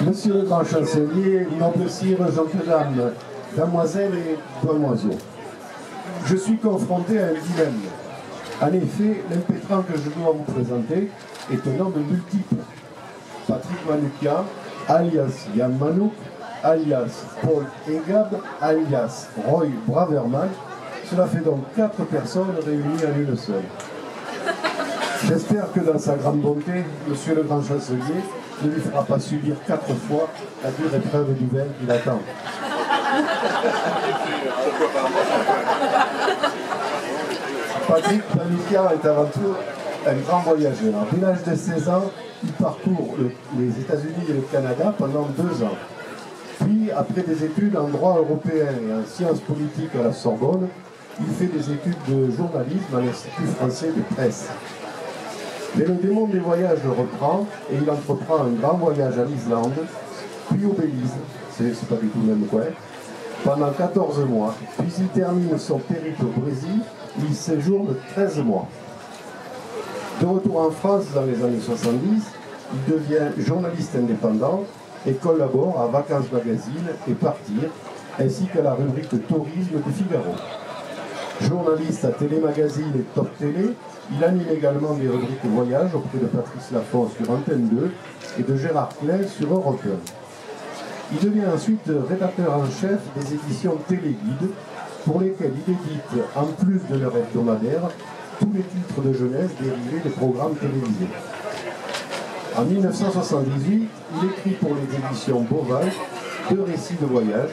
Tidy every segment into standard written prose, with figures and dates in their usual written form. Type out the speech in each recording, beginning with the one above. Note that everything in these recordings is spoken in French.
Monsieur le grand chancelier, noble sire, jeunes dames, damoiselles et demoiselles, je suis confronté à un dilemme. En effet, l'impétrant que je dois vous présenter est un homme multiple. Patrick Manoukian, alias Yann Manouk, alias Paul Egab, alias Roy Braverman. Cela fait donc 4 personnes réunies en une seule. J'espère que dans sa grande bonté, monsieur le grand chancelier ne lui fera pas subir 4 fois la dure épreuve du vin qu'il attend. Patrick Manoukian est avant tout un grand voyageur. Dès l'âge de 16 ans, il parcourt les États-Unis et le Canada pendant 2 ans. Puis, après des études en droit européen et en sciences politiques à la Sorbonne, il fait des études de journalisme à l'Institut français de presse. Mais le démon des voyages le reprend et il entreprend un grand voyage à l'Islande, puis au Belize, c'est pas du tout le même coin, pendant 14 mois. Puis il termine son périple au Brésil où il séjourne 13 mois. De retour en France dans les années 70, il devient journaliste indépendant et collabore à Vacances Magazine et Partir, ainsi qu'à la rubrique Tourisme du Figaro. Journaliste à Télémagazine et Top Télé, il anime également des rubriques voyage auprès de Patrice Laffont sur Antenne 2 et de Gérard Klein sur Europe 1. Il devient ensuite rédacteur en chef des éditions Téléguide, pour lesquelles il édite, en plus de leur hebdomadaire, tous les titres de jeunesse dérivés des programmes télévisés. En 1978, il écrit pour les éditions Beauval 2 récits de voyage,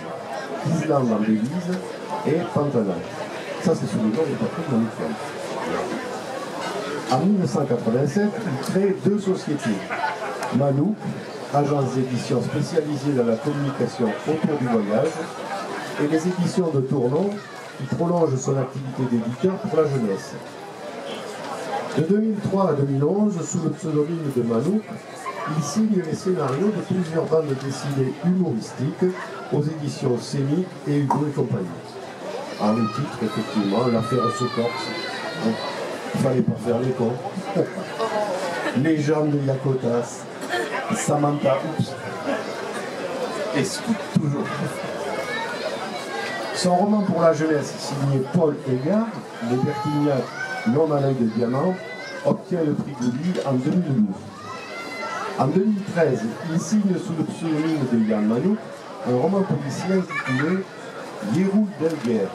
Islande en Belize et Pantanal. Ça, c'est sous le nom de Patrick Manoukian. En 1987, il crée 2 sociétés. Manouk, agence d'édition spécialisée dans la communication autour du voyage, et les éditions de Tournon, qui prolonge son activité d'éditeur pour la jeunesse. De 2003 à 2011, sous le pseudonyme de Manouk, il signe les scénarios de plusieurs bandes dessinées humoristiques aux éditions Scénic et Hugo et compagnie. En le titre, effectivement, l'affaire se corse. Il ne fallait pas faire les cons. Les gens de Yakotas, Samantha Oops, et Scout toujours. Son roman pour la jeunesse, signé Paul Egard, Les Bertignac, l'homme à l'œil de diamant, obtient le prix Goodwill en 2012. En 2013, il signe sous le pseudonyme de Yann Manouk un roman policier intitulé Yerou Delguer.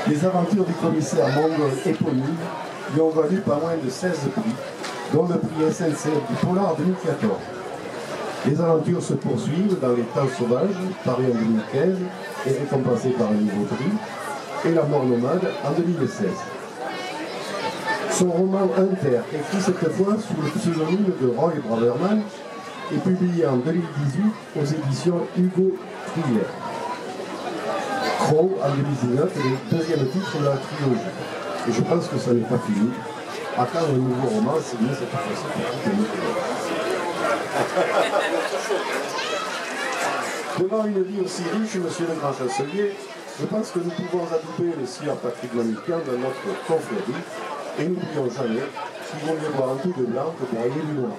Les aventures du commissaire mongol éponyme lui ont valu pas moins de 16 prix, dont le prix SNCF du Polar 2014. Les aventures se poursuivent dans Les Temps sauvages, paru en 2015 et récompensé par un nouveau prix, et La mort nomade en 2016. Son roman Inter, écrit cette fois sous le pseudonyme de Roy Braverman, est publié en 2018 aux éditions Hugo Thriller. Crow en 2019 est le deuxième titre de la trilogie. Et je pense que ça n'est pas fini. À quand un nouveau roman signé cette fois-ci par Devant une vie aussi riche, monsieur le grand chancelier, je pense que nous pouvons adouber le sire Patrick Manoukian dans notre confrérie et n'oublions jamais qu'il vaut mieux boire un coup de blanc que broyer du noir.